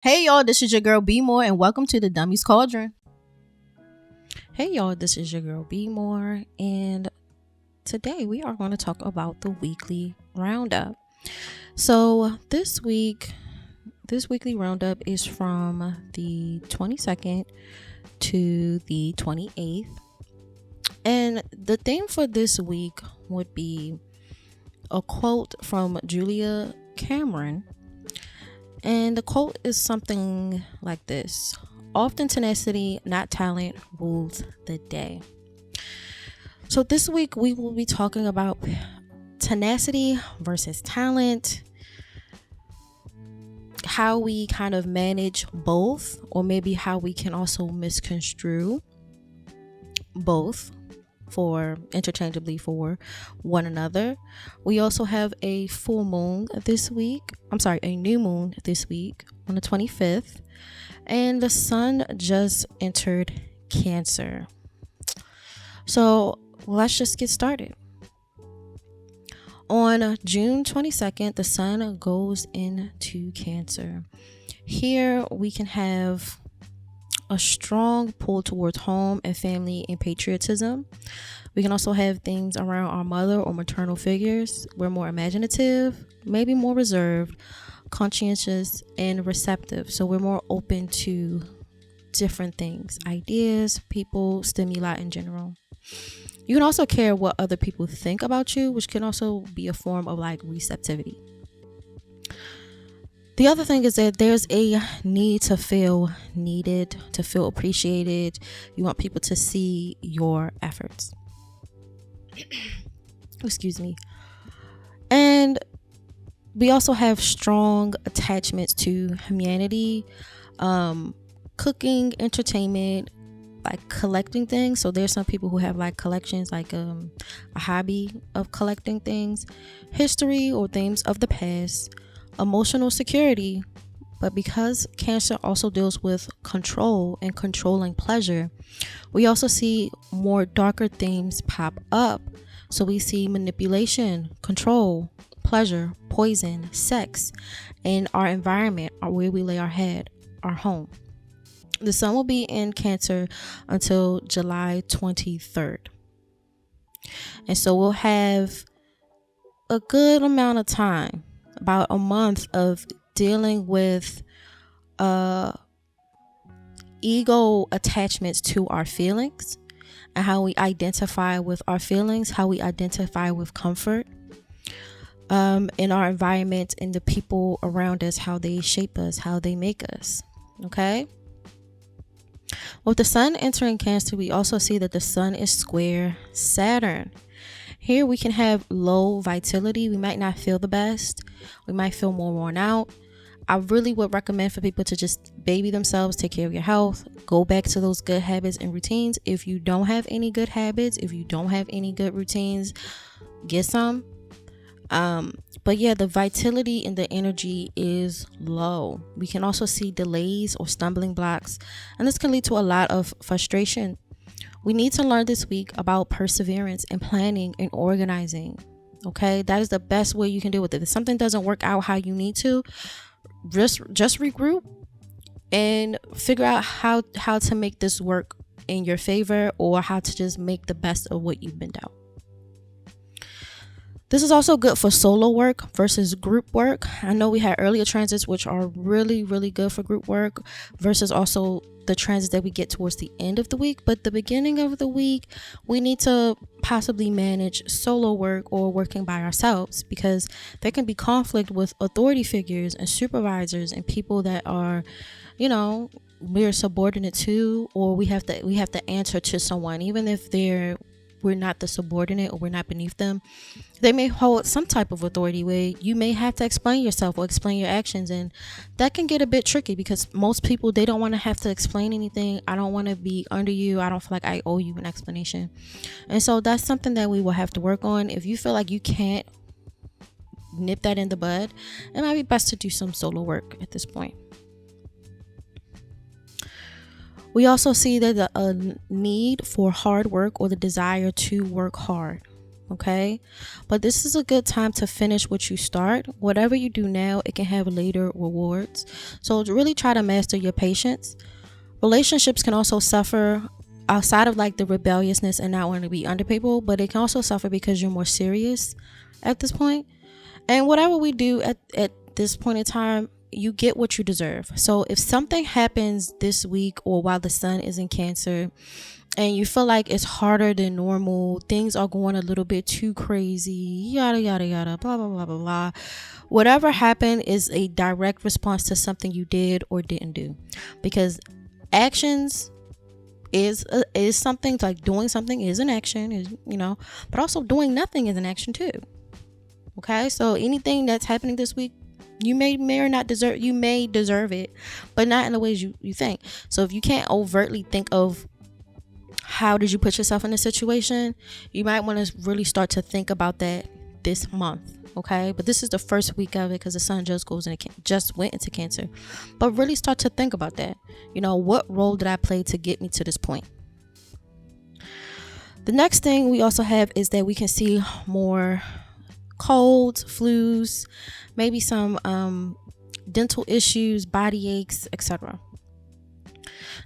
Hey y'all, this is your girl BMORE and welcome to the Dummies Cauldron. Hey y'all, this is your girl BMORE, and today we are going to talk about the weekly roundup. So this weekly roundup is from the 22nd to the 28th, and the theme for this week would be a quote from Julia Cameron, and the quote is something like this: "Often tenacity, not talent, rules the day." So this week we will be talking about tenacity versus talent, how we kind of manage both, or maybe how we can also misconstrue both for interchangeably for one another. We also have a full moon this week. A new moon this week on the 25th, and the sun just entered Cancer. So let's just get started. On June 22nd, the sun goes into Cancer. Here we can have a strong pull towards home and family and patriotism. We can also have things around our mother or maternal figures. We're more imaginative, maybe more reserved, conscientious, and receptive. So we're more open to different things, ideas, people, stimuli in general. You can also care what other people think about you, which can also be a form of like receptivity. The other thing is that there's a need to feel needed, to feel appreciated. You want people to see your efforts. Excuse me. And we also have strong attachments to humanity, cooking, entertainment, like collecting things. So there's some people who have like collections, like a hobby of collecting things, history or themes of the past, emotional security. But because Cancer also deals with control and controlling pleasure, we also see more darker themes pop up. So we see manipulation, control, pleasure, poison, sex, and our environment, or where we lay our head, our home. The sun will be in Cancer until July 23rd. And so we'll have a good amount of time, about a month, of dealing with ego attachments to our feelings and how we identify with our feelings, how we identify with comfort in our environment, and the people around us, how they shape us, how they make us. Okay? With the sun entering Cancer, we also see that the sun is square Saturn. Here we can have low vitality. We might not feel the best. We might feel more worn out. I really would recommend for people to just baby themselves, take care of your health, go back to those good habits and routines. If you don't have any good habits, if you don't have any good routines, get some. But yeah, the vitality and the energy is low. We can also see delays or stumbling blocks, and this can lead to a lot of frustration. We need to learn this week about perseverance and planning and organizing. Okay, that is the best way you can deal with it. If something doesn't work out how you need to, just regroup and figure out how to make this work in your favor, or how to just make the best of what you've been down. This is also good for solo work versus group work. I know we had earlier transits which are really, really good for group work, versus also the transits that we get towards the end of the week. But the beginning of the week, we need to possibly manage solo work or working by ourselves, because there can be conflict with authority figures and supervisors and people that are, we're subordinate to, or we have to answer to someone, even if we're not the subordinate or we're not beneath them. They may hold some type of authority where you may have to explain yourself or explain your actions, and that can get a bit tricky, because most people, they don't want to have to explain anything. I don't want to be under you. I don't feel like I owe you an explanation. And so that's something that we will have to work on. If you feel like you can't nip that in the bud, it might be best to do some solo work at this point. We also see that a need for hard work, or the desire to work hard. Okay, but this is a good time to finish what you start. Whatever you do now, it can have later rewards. So really try to master your patience. Relationships can also suffer outside of like the rebelliousness and not wanting to be under people, but it can also suffer because you're more serious at this point. And whatever we do at this point in time, you get what you deserve. So if something happens this week or while the sun is in Cancer and you feel like it's harder than normal, things are going a little bit too crazy, yada yada yada, blah blah blah blah blah, whatever happened is a direct response to something you did or didn't do. Because actions is something, like doing something is an action, is, but also doing nothing is an action too. Okay, so anything that's happening this week, you may or not deserve, you may deserve it, but not in the ways you think. So if you can't overtly think of how did you put yourself in a situation, you might want to really start to think about that this month. Okay, but this is the first week of it because the sun just went into Cancer. But really start to think about that. What role did I play to get me to this point? The next thing we also have is that we can see more colds, flus, maybe some dental issues, body aches, etc.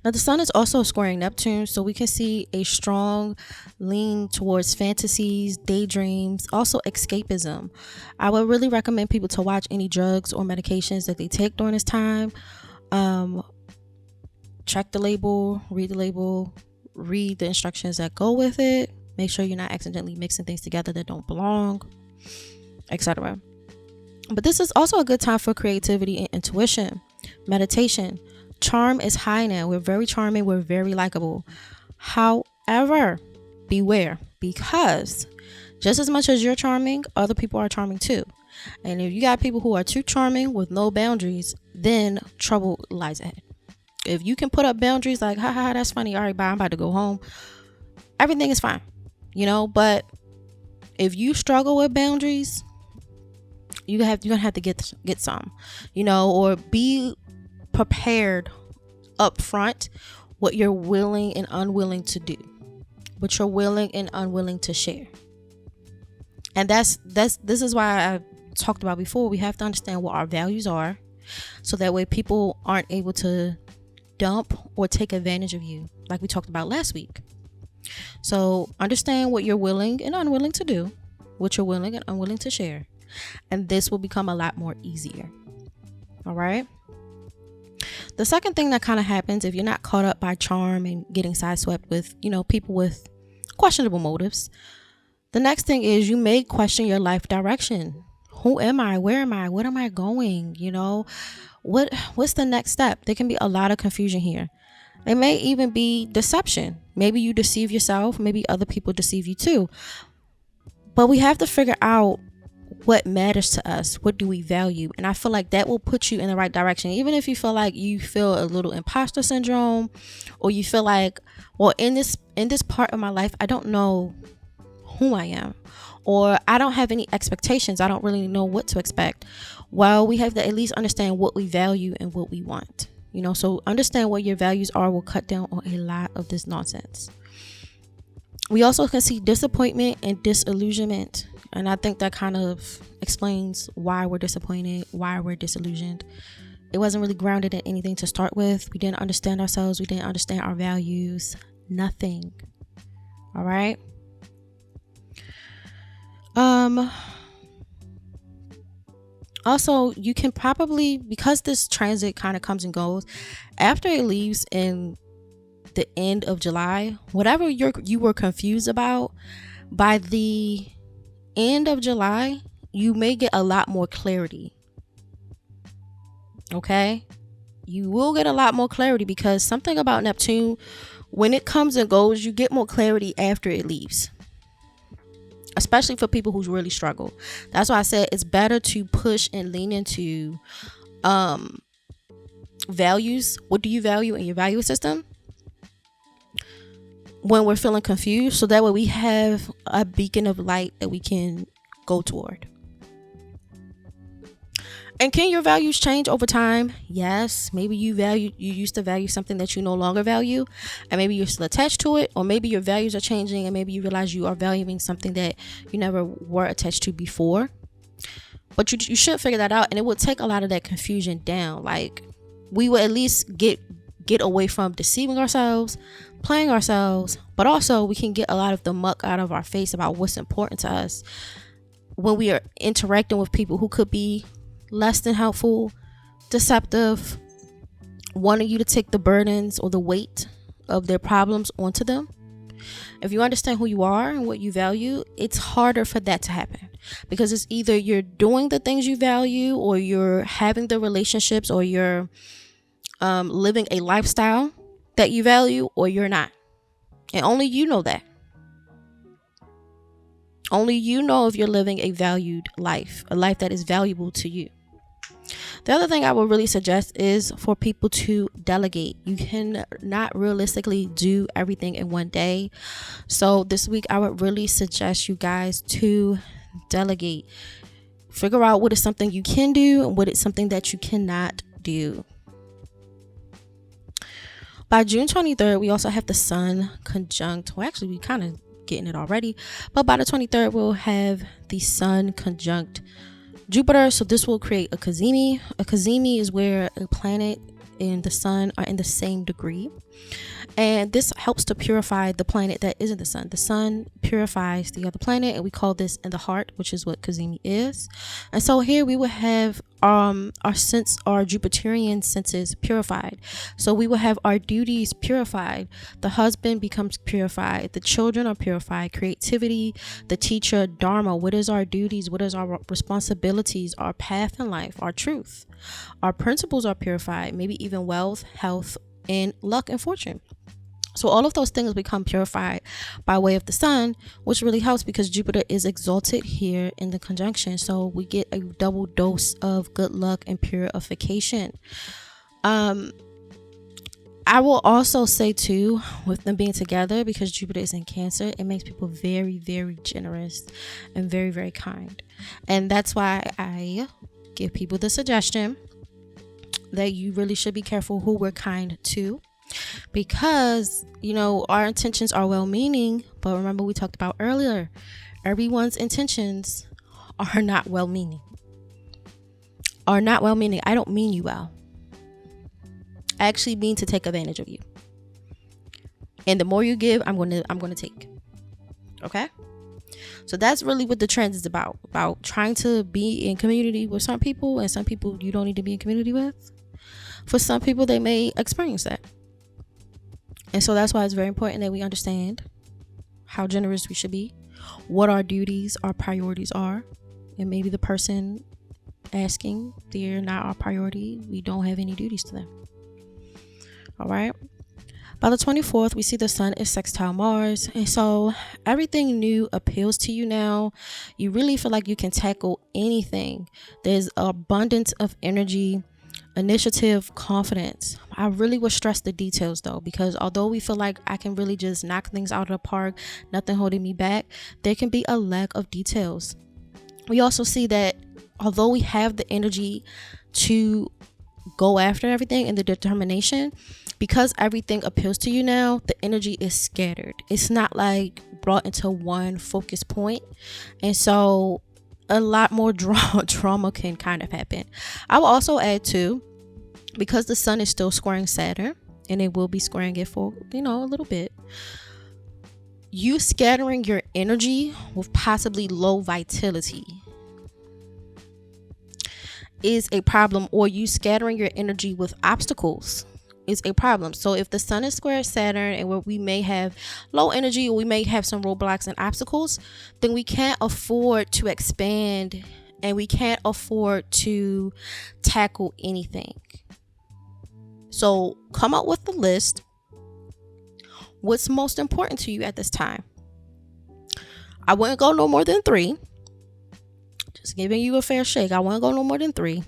Now the sun is also squaring Neptune, so we can see a strong lean towards fantasies, daydreams, also escapism. I would really recommend people to watch any drugs or medications that they take during this time. Check the label, read the instructions that go with it. Make sure you're not accidentally mixing things together that don't belong, etc. But this is also a good time for creativity and intuition, meditation. Charm is high now. We're very charming. We're very likable. However, beware, because just as much as you're charming, other people are charming too. And if you got people who are too charming with no boundaries, then trouble lies ahead. If you can put up boundaries like, ha, that's funny. All right, bye. I'm about to go home. Everything is fine, but if you struggle with boundaries, you're gonna have to get some, or be prepared up front what you're willing and unwilling to do, what you're willing and unwilling to share. And this is why I talked about before, we have to understand what our values are, so that way people aren't able to dump or take advantage of you, like we talked about last week. So understand what you're willing and unwilling to do, what you're willing and unwilling to share, and this will become a lot more easier. All right. The second thing that kind of happens if you're not caught up by charm and getting sideswept with, people with questionable motives, the next thing is you may question your life direction. Who am I? Where am I? What am I going? What's the next step? There can be a lot of confusion here. It may even be deception. Maybe you deceive yourself. Maybe other people deceive you too. But we have to figure out what matters to us. What do we value? And I feel like that will put you in the right direction. Even if you feel like you feel a little imposter syndrome, or you feel like, well, in this part of my life, I don't know who I am, or I don't have any expectations. I don't really know what to expect. Well, we have to at least understand what we value and what we want. So understand what your values are will cut down on a lot of this nonsense. We also can see disappointment and disillusionment. And I think that kind of explains why we're disappointed, why we're disillusioned. It wasn't really grounded in anything to start with. We didn't understand ourselves. We didn't understand our values. Nothing. All right. Also, you can probably, because this transit kind of comes and goes, after it leaves in the end of July, whatever you were confused about, by the end of July, you may get a lot more clarity. Okay? You will get a lot more clarity, because something about Neptune, when it comes and goes, you get more clarity after it leaves. Especially for people who really struggle. That's why I said it's better to push and lean into values. What do you value in your value system when we're feeling confused? So that way we have a beacon of light that we can go toward. And can your values change over time? Yes. Maybe you used to value something that you no longer value, and maybe you're still attached to it, or maybe your values are changing and maybe you realize you are valuing something that you never were attached to before. But you should figure that out, and it would take a lot of that confusion down. Like, we would at least get away from deceiving ourselves, playing ourselves, but also we can get a lot of the muck out of our face about what's important to us when we are interacting with people who could be less than helpful, deceptive, wanting you to take the burdens or the weight of their problems onto them. If you understand who you are and what you value, it's harder for that to happen, because it's either you're doing the things you value, or you're having the relationships, or you're living a lifestyle that you value, or you're not. And only you know that. Only you know if you're living a valued life, a life that is valuable to you. The other thing I would really suggest is for people to delegate. You can not realistically do everything in one day. So this week, I would really suggest you guys to delegate. Figure out what is something you can do and what is something that you cannot do. By June 23rd, we also have the Sun conjunct. Well, actually, we kind of getting it already. But by the 23rd, we'll have the Sun conjunct Jupiter. So this will create a cazimi. A cazimi is where a planet and the sun are in the same degree. And this helps to purify the planet that isn't the sun. The sun purifies the other planet, and we call this in the heart, which is what cazimi is. And so here we will have our Jupiterian senses purified. So we will have our duties purified. The husband becomes purified. The children are purified. Creativity, the teacher, dharma. What is our duties? What is our responsibilities? Our path in life, our truth. Our principles are purified. Maybe even wealth, health, and luck and fortune. So all of those things become purified by way of the sun, which really helps because Jupiter is exalted here in the conjunction. So we get a double dose of good luck and purification. I will also say too, with them being together, because Jupiter is in Cancer, it makes people very, very generous and very, very kind. And that's why I give people the suggestion that you really should be careful who we're kind to, because our intentions are well-meaning, but remember we talked about earlier, everyone's intentions are not well-meaning. I don't mean you well. I actually mean to take advantage of you, and the more you give, I'm going to take. Okay, so that's really what the trend is about trying to be in community with some people, and some people you don't need to be in community with. For some people, they may experience that. And so that's why it's very important that we understand how generous we should be, what our duties, our priorities are. And maybe the person asking, they're not our priority. We don't have any duties to them. All right. By the 24th, we see the sun is sextile Mars. And so everything new appeals to you now. You really feel like you can tackle anything. There's abundance of energy, initiative, confidence. I really would stress the details though, because although we feel like I can really just knock things out of the park, nothing holding me back, there can be a lack of details. We also see that although we have the energy to go after everything and the determination, because everything appeals to you now, the energy is scattered. It's not like brought into one focus point. And so a lot more drama can kind of happen. I will also add too, because the sun is still squaring Saturn, and it will be squaring it for a little bit, you scattering your energy with possibly low vitality is a problem, or you scattering your energy with obstacles is a problem. So if the sun is square Saturn, and where we may have low energy, or we may have some roadblocks and obstacles, then we can't afford to expand, and we can't afford to tackle anything. So come up with the list. What's most important to you at this time? I wouldn't go no more than 3. Just giving you a fair shake. I wouldn't go no more than 3.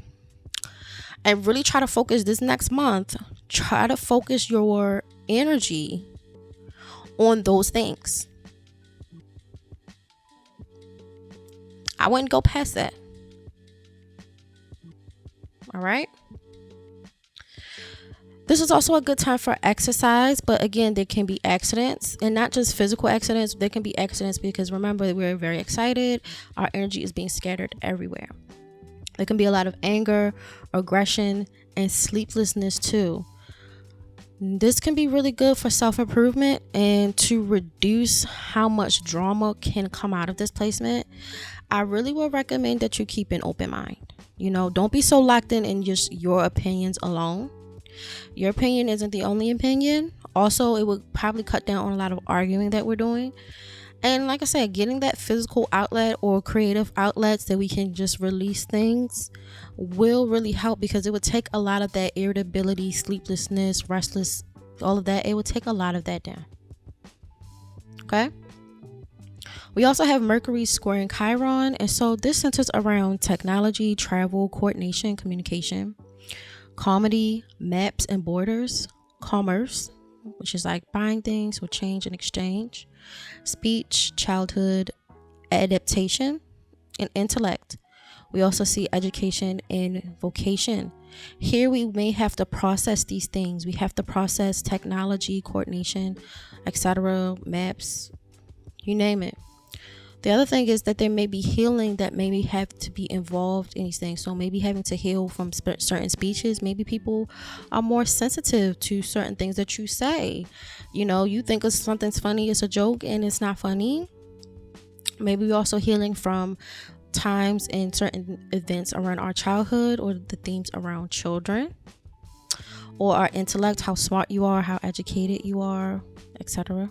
And really try to focus this next month. Try to focus your energy on those things. I wouldn't go past that. All right. This is also a good time for exercise, but again, there can be accidents, and not just physical accidents. There can be accidents because remember that we're very excited. Our energy is being scattered everywhere. There can be a lot of anger, aggression, and sleeplessness too. This can be really good for self-improvement and to reduce how much drama can come out of this placement. I really would recommend that you keep an open mind. Don't be so locked in just your opinions alone. Your opinion isn't the only opinion. Also, it would probably cut down on a lot of arguing that we're doing. And like I said, getting that physical outlet or creative outlets that we can just release things will really help, because it would take a lot of that irritability, sleeplessness, restless, all of that. It would take a lot of that down. Okay. We also have Mercury squaring Chiron. And so this centers around technology, travel, coordination, communication, comedy, maps and borders, commerce, which is like buying things or change and exchange, speech, childhood, adaptation, and intellect. We also see education and vocation. Here we may have to process these things. We have to process technology, coordination, etc., maps, you name it. The other thing is that there may be healing that maybe have to be involved in these things. So maybe having to heal from certain speeches. Maybe people are more sensitive to certain things that you say. You think of something's funny, it's a joke, and it's not funny. Maybe we're also healing from times and certain events around our childhood, or the themes around children, or our intellect, how smart you are, how educated you are, etc.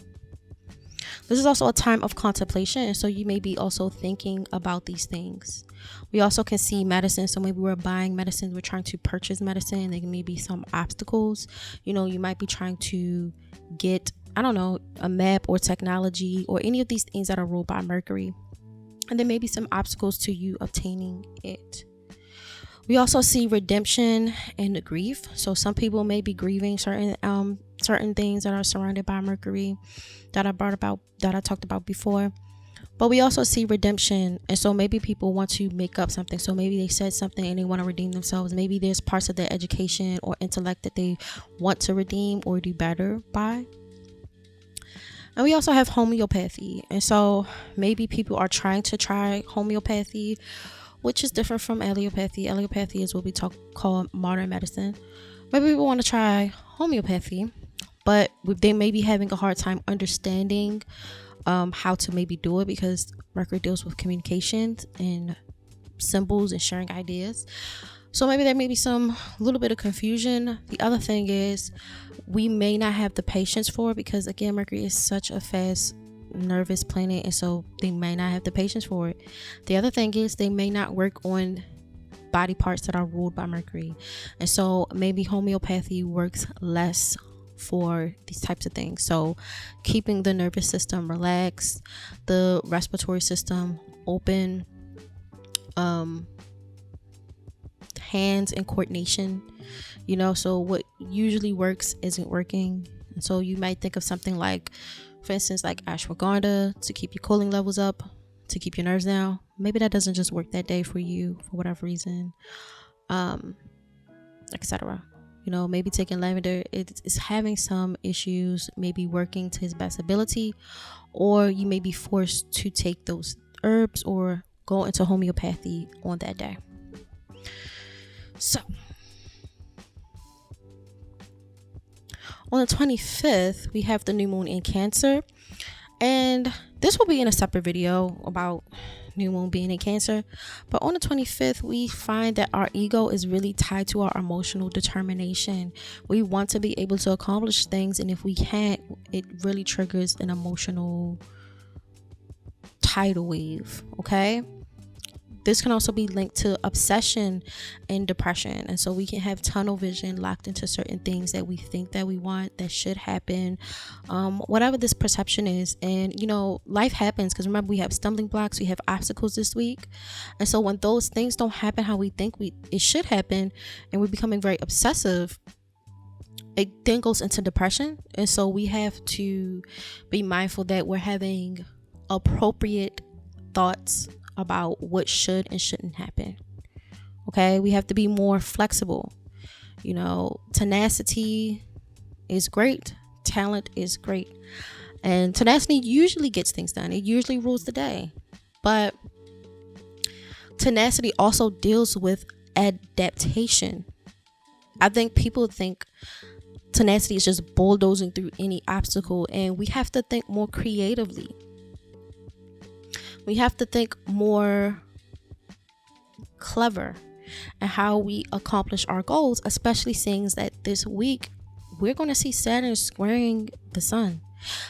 This is also a time of contemplation, and so you may be also thinking about these things. We also can see medicine, so maybe we're buying medicine, we're trying to purchase medicine. There may be some obstacles. You might be trying to get, a map or technology or any of these things that are ruled by Mercury, and there may be some obstacles to you obtaining it. We also see redemption and grief. So some people may be grieving certain things that are surrounded by Mercury that I talked about before. But we also see redemption, and so maybe people want to make up something. So maybe they said something and they want to redeem themselves. Maybe there's parts of their education or intellect that they want to redeem or do better by. And we also have homeopathy, and so maybe people are trying homeopathy, which is different from allopathy. Allopathy is what we call modern medicine. Maybe people want to try homeopathy, but they may be having a hard time understanding how to maybe do it, because Mercury deals with communications and symbols and sharing ideas. So maybe there may be some little bit of confusion. The other thing is we may not have the patience for it, because again, Mercury is such a fast, nervous planet, and so they may not have the patience for it. The other thing is they may not work on body parts that are ruled by Mercury, and so maybe homeopathy works less for these types of things. So keeping the nervous system relaxed, the respiratory system open, hands and coordination, so what usually works isn't working. And so you might think of something like, for instance, like ashwagandha to keep your cooling levels up, to keep your nerves down. Maybe that doesn't just work that day for you for whatever reason, etc. Maybe taking lavender is having some issues, maybe working to his best ability, or you may be forced to take those herbs or go into homeopathy on that day. So on the 25th, we have the new moon in Cancer, and this will be in a separate video about new moon being in Cancer. But on the 25th, we find that our ego is really tied to our emotional determination. We want to be able to accomplish things, and if we can't, it really triggers an emotional tidal wave. Okay, this can also be linked to obsession and depression, and so we can have tunnel vision, locked into certain things that we think that we want, that should happen, whatever this perception is. And life happens, because remember, we have stumbling blocks, we have obstacles this week, and so when those things don't happen how we think it should happen, and we're becoming very obsessive, it then goes into depression. And so we have to be mindful that we're having appropriate thoughts about what should and shouldn't happen. Okay, we have to be more flexible. Tenacity is great, talent is great, and tenacity usually gets things done. It usually rules the day. But tenacity also deals with adaptation. I think people think tenacity is just bulldozing through any obstacle, and we have to think more creatively. We have to think more clever and how we accomplish our goals, especially seeing that this week we're going to see Saturn squaring the sun.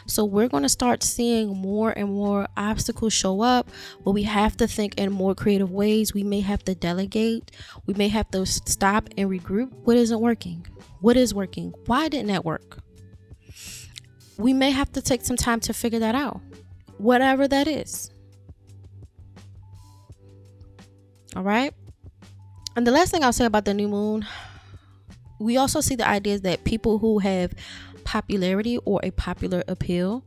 So we're going to start seeing more and more obstacles show up where we have to think in more creative ways. We may have to delegate. We may have to stop and regroup. What isn't working? What is working? Why didn't that work? We may have to take some time to figure that out, whatever that is. All right. And the last thing I'll say about the new moon, we also see the ideas that people who have popularity or a popular appeal,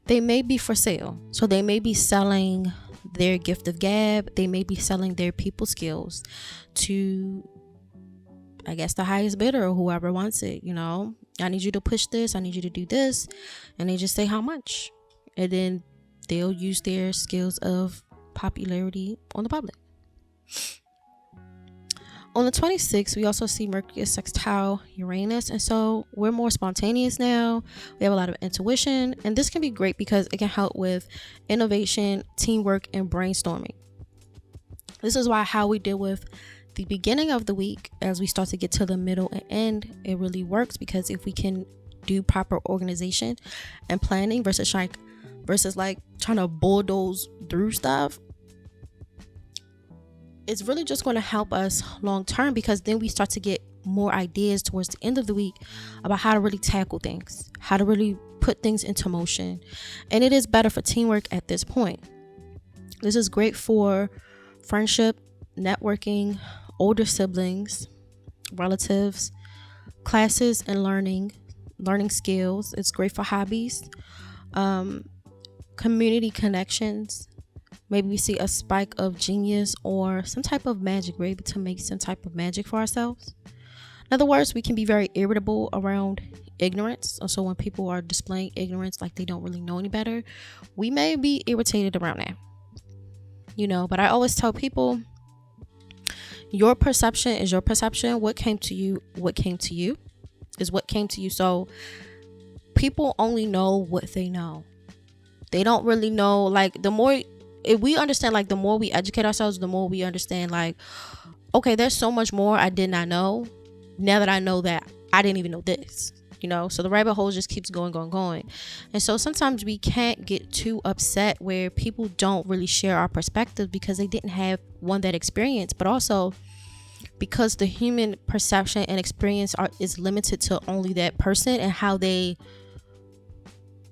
they may be for sale. So they may be selling their gift of gab. They may be selling their people skills to, I guess, the highest bidder or whoever wants it. I need you to push this. I need you to do this. And they just say how much. And then they'll use their skills of popularity on the public. On the 26th, we also see Mercury sextile Uranus, and so we're more spontaneous now. We have a lot of intuition, and this can be great because it can help with innovation, teamwork, and brainstorming. This is why how we deal with the beginning of the week as we start to get to the middle and end, it really works, because if we can do proper organization and planning versus trying to bulldoze through stuff, it's really just going to help us long term, because then we start to get more ideas towards the end of the week about how to really tackle things, how to really put things into motion. And it is better for teamwork at this point. This is great for friendship, networking, older siblings, relatives, classes, and learning skills. It's great for hobbies, community connections. Maybe we see a spike of genius or some type of magic. We're able to make some type of magic for ourselves. In other words, we can be very irritable around ignorance. So when people are displaying ignorance, like they don't really know any better, we may be irritated around that. But I always tell people, your perception is your perception. What came to you is what came to you. So people only know what they know. They don't really know, if we understand, the more we educate ourselves, the more we understand, okay, there's so much more I did not know. Now that I know that, I didn't even know this, so the rabbit hole just keeps going. And so sometimes we can't get too upset where people don't really share our perspective because they didn't have that experience, but also because the human perception and experience is limited to only that person and how they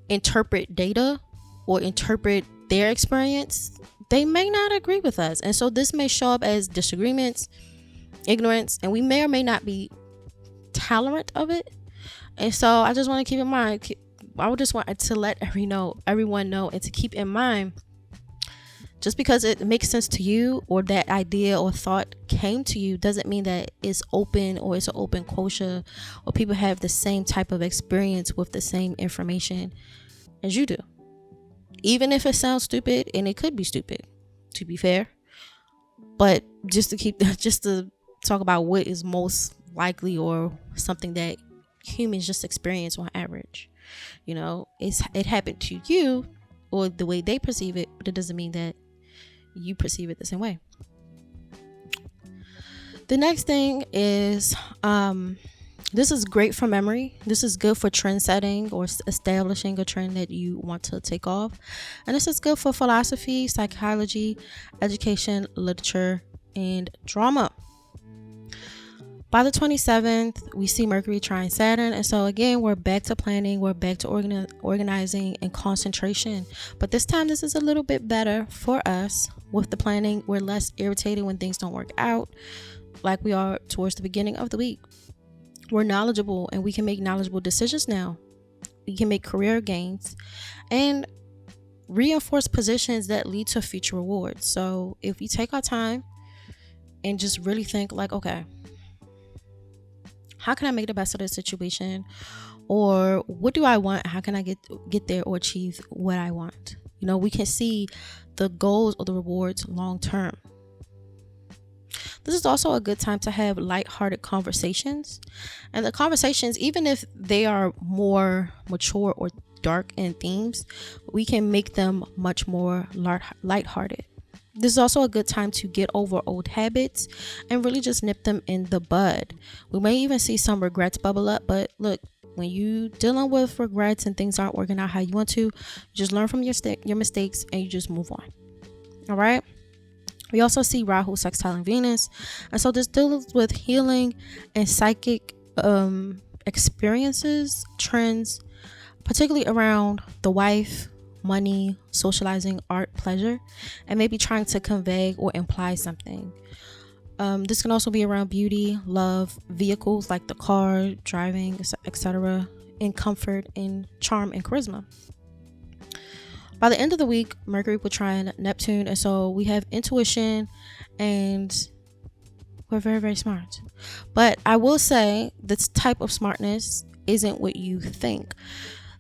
interpret data or interpret their experience. They may not agree with us, and so this may show up as disagreements, ignorance, and we may or may not be tolerant of it. And so I just want to keep in mind, I would just want to let everyone know and to keep in mind, just because it makes sense to you or that idea or thought came to you doesn't mean that it's open or it's an open kosher or people have the same type of experience with the same information as you do. Even if it sounds stupid, and it could be stupid, to be fair, but just to talk about what is most likely or something that humans just experience on average. It happened to you or the way they perceive it, but it doesn't mean that you perceive it the same way. The next thing is this is great for memory. This is good for trend setting or establishing a trend that you want to take off. And this is good for philosophy, psychology, education, literature, and drama. By the 27th, we see Mercury trine Saturn. And so again, we're back to planning. We're back to organizing and concentration. But this time, this is a little bit better for us with the planning. We're less irritated when things don't work out like we are towards the beginning of the week. We're knowledgeable and we can make knowledgeable decisions now. We can make career gains and reinforce positions that lead to future rewards. So if we take our time and just really think like, okay, how can I make the best of this situation? Or what do I want? How can I get there or achieve what I want? We can see the goals or the rewards long term. This is also a good time to have lighthearted conversations. And the conversations, even if they are more mature or dark in themes, we can make them much more lighthearted. This is also a good time to get over old habits and really just nip them in the bud. We may even see some regrets bubble up, but look, when you dealing with regrets and things aren't working out how you want to, you just learn from your mistakes and you just move on. All right. We also see Rahu sextiling Venus, and so this deals with healing and psychic experiences, trends, particularly around the wife, money, socializing, art, pleasure, and maybe trying to convey or imply something. This can also be around beauty, love, vehicles like the car, driving, etc., and comfort and charm and charisma. By the end of the week, Mercury will trine Neptune, and so we have intuition, and we're very, very smart. But I will say this type of smartness isn't what you think.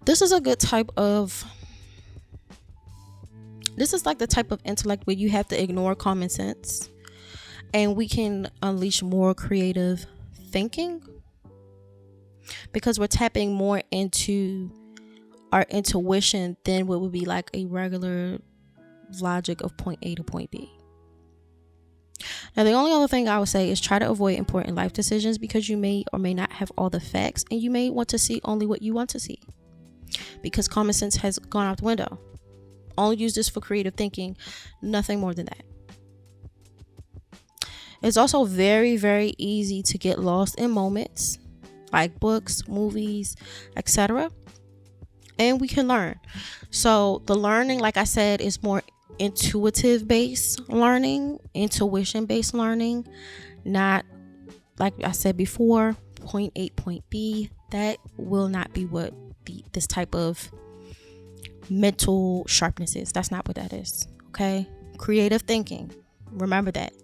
This is a good type of This is like the type of intellect where you have to ignore common sense and we can unleash more creative thinking because we're tapping more into our intuition than what would be like a regular logic of point A to point B. Now, the only other thing I would say is try to avoid important life decisions because you may or may not have all the facts and you may want to see only what you want to see because common sense has gone out the window. Only use this for creative thinking, nothing more than that. It's also very, very easy to get lost in moments like books, movies, etc. And we can learn. So the learning, like I said, is more intuitive based learning, intuition based learning, not like I said before, point A, point B. That will not be what this type of mental sharpness is. That's not what that is. Okay, creative thinking, remember that.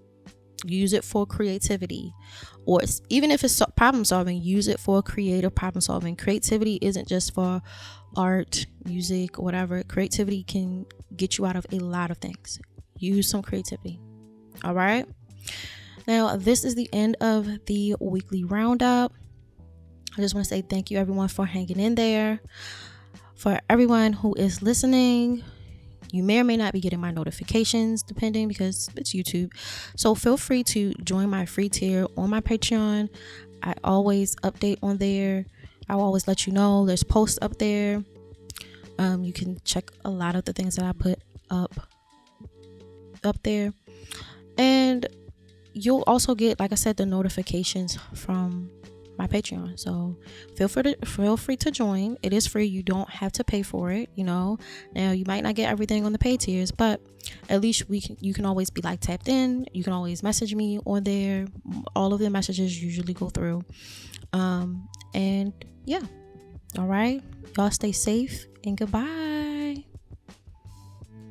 Use it for creativity, or even if it's problem solving, use it for creative problem solving. Creativity isn't just for art, music, or whatever. Creativity can get you out of a lot of things. Use some creativity. All right, now this is the end of the weekly roundup. I just want to say thank you everyone for hanging in there. For everyone who is listening, you may or may not be getting my notifications depending because it's YouTube. So feel free to join my free tier on my Patreon. I always update on there. I'll always let you know. There's posts up there. You can check a lot of the things that I put up there. And you'll also get, like I said, the notifications from my Patreon. So feel free to join. It is free. You don't have to pay for it. Now you might not get everything on the paid tiers, but at least you can always be like tapped in. You can always message me on there. All of the messages usually go through. And yeah. All right, y'all stay safe and goodbye.